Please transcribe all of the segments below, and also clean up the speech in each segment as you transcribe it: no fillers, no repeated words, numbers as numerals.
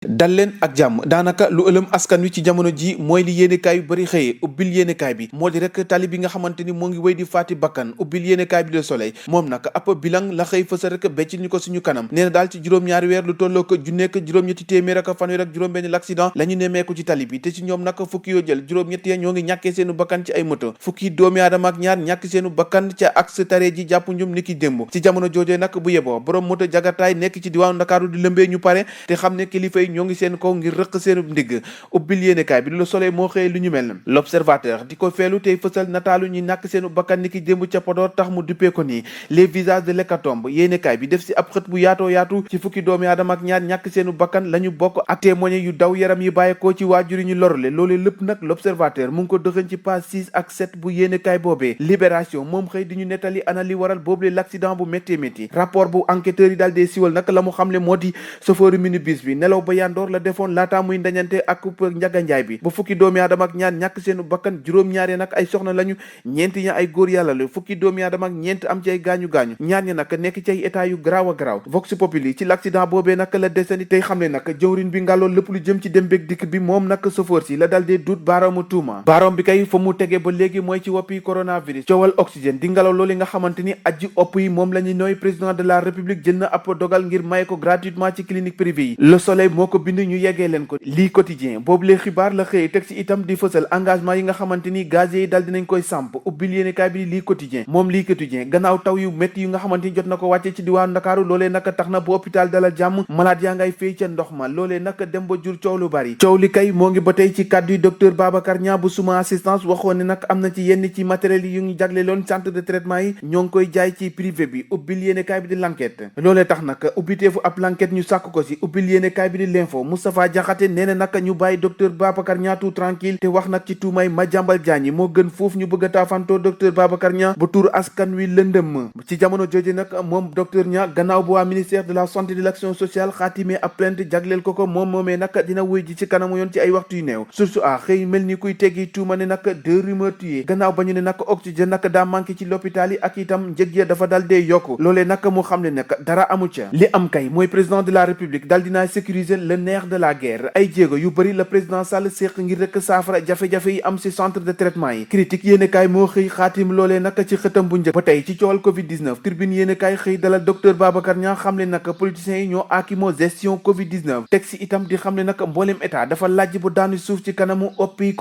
dal leen ak jàmm daanaka lu ëlëm askan wi ci jamono ji mooy li yéenekaay yu bari xëyee ubbil yéenekaay bi moo di rek tali bi nga xamante ni moo ngi wéy di faati bakkan ubbil yéenekaay bi Le Soleil moom nag ab bilan la xëy fësa rek becc ñu ko suñu kanam nee na daal ci juróom-ñaari weer lu tolloo ko junneek juróom-ñetti téeméer ak fanweer ak juróom-benn l'accident la ñu nemmeeku ci tali bi te ci ñoom nag fukki yoo jël juróom-ñetti ya ñoo ngi ñàkkee seenu bakkan ci ay moto fukki doomi aadama ak ñaar ñàkk seenu bakkan ca axe tare ji jàpp njum ni ki démb ci jamono joojee nag bu yeboo borom moto jagataay nekk ci diwaanu Ndakaaru di lëmbee ñu pare te xam ne kilifa yi ñoo ngi seen kaw ngir rëq seen ndigg ubbil yéenekaay bi Le Soleil moo xëyee lu ñu mel L'Observateur di ko feelu tey fësal nataalu ñi ñàkk seenu bakkan ni ki démb ca Podor tax mu duppee ko nii les visages de l'hécatombe yéenekaay bi def si ab xët bu yaatoo yaatu ci fukki doomi aadama ak ñaar ñàkk seenu bakkan la ñu bokk ak témoigné yu daw yaram yi bàyyeekoo ci waajur yi ñu lorule loolee lépp nag L'Observateur mu ngi ko dëxëñ ci page 6 ak 7 bu yéenekaay boobee Libération moom xëy di ñu nettali ana li waral boobule l'accident bu métti métti rapport bu enquêteurs yi daal dee siwal nag la mu xamle moo di chauffeur minibus bi nelaw ba yandoor la defoon laata muy ndañante ak njaga njaay bi ba fukki doomi aadama ak ñaar ñàkk seenu bakkan juróom-ñaar nag ay soxna lañu ñeent ña ay góor yàlla la fukki doomi aadama ak ñeent am ci ay gaañu-gaañu ñaar ña nag nekk ci ay état yu garaaw a garaaw Vox Populi ci l'accident boobee nag la desandi tey xam ne nag jëwrin bi ngàlloo lépp lu jëm ci dem beeg dikk bi moom nag chauffeur si la dal dee duut baaraamu tuuma baaraam bi kay fa mu tege ba léegi mooy ci woppi coronavirus coowal oxygène di ngelaw loolu nga xamante ni aji opp yi moom la ñuy nooy président de la république jël na ab dogal ngir maye ko gratuitement ci clinique privée yi Le Soleil moo ko bind ñu yeggee leen ko lii quotidien boobu lee xibaar la xëy teg ci itam di fësal engagement yi nga xamante ni gazier yi dal dinañ koy samp ubbil yéenekaay bi lii quotidien moom lii quotidien gannaaw taw yu métti yu nga xamante ni jot na ko wàcce ci diwaanu Ndakaaru loolee nag tax na bu hôpital Dalal Jàmm malade yaa ngay fay ca ndox ma loolee nag dem ba jur coow lu bari coow li kay moo ngi ba tey ci kàddu yi docteur Babacar Niang bu suma assistance waxoon ne nag am na ci yenn ci matériel yi yu ngi jagleeloon centre de traitement yi ñoo ngi koy jaay ci privé bi ubbil yéenekaay bi di l'enquête loolee tax nag ubbiteefu ab l'enquête ñu sàkk ko si ubbil yéenekaay bi di l'info Moustapha Diakhaté nee na nag ñu bàyyi docteur Babacar Niang tout tranquille te wax nag ci tuumay Madiambal Diagne moo gën foofu ñu bëgg a taafantoo docteur Babacar Niang ba tur askan wi lëndëm ci jamono jooju nag moom docteur Niang gannaaw bu waa ministère de la santé et de l'action sociale xaatimee ab plainte jagleel ko moom moomee nag dina wuy ji ci kanamu yoon ci ay waxtu yu néew source a xëy mel ni kuy teggi tuuma ne nag deux rumeurs tuées gannaaw ba ñu ne nag oxygène nag daa manqué ci l'hôpital yi ak itam njëg ya dafa dal dee yokku loolee nag mu xam ne nag dara amu ca li am kay mooy président de la république dal dinaa sécuriser le nerf de la guerre ay jéego yu bëri la président Sall séq ngir rek saafara jafe-jafe yi am ci centre de traitement yi critique yéenekaay moo xëy xaatim loolee nag ci xëtam bu njëkk ba tey ci coowal covid-19 Tribune yéenekaay xëy dalal docteur Babacar Niang xam ne nag politiciens yi ñoo aakimoo gestion covid-19 teg ci itam di xam ne nag mbooleem état dafa laaj bu daanu suuf ci kanamu oppi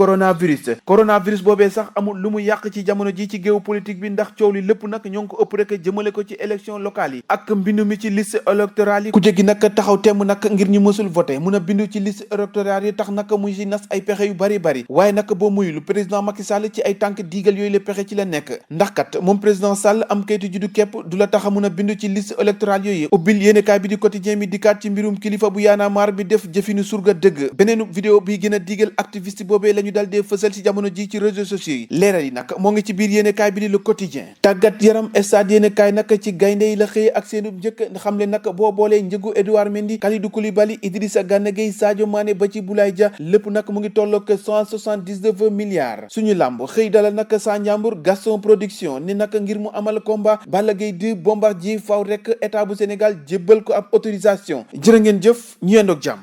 coronavirus boobee sax amul lu mu yàq ci jamono ji ci géopolitique bi ndax coow li lépp nag ñoo ngi ko ëpp rek jëmale ko ci élection locale yi ak mbindu mi ci liste électorale yi ku jéggi nag taxaw temm nag ngir ñu mësul voté mun a bindu ci liste électorale yi tax nag muy ci nas ay pexe yu bari waaye nag boo muyul président Macky Sall ci ay tànk diigal yooyu la pexe ci la nekk ndax kat moom président Sall am kayitu juddu képp du la tax a mun a bindu ci liste électorale yooyu ubbil yéenekaay bi di quotidien mi dikkaat ci mbirum kilifa bu yaana maar bi def jëfinu surga dëgg beneenu vidéo bi gën a diigal activiste boobee la ñu dal dee fësal ci jamono ji ci réseaux sociaux yi leeral yi nag moo ngi ci biir yéenekaay bi di le quotidien tàggat yaram stade yéenekaay nag ci gaynde yi la xëyee ak seenu njëkk xam le nag boo boolee njëgu Edouard Mendy Kalidou Koulibaly Idrissa Gana Gueye Sadio Mané ba ci Boulaye Dia lépp nag mu ngi tolloog 179 milliards suñu làmb xëy dalal nag sa njàmbur Gaston Production ni nag ngir mu amal combat Balla Gaye 2 Bombardier faw rek état bu Sénégal jébbal ko ab autorisation jërë ngeen jëf ñu yendoog jàmm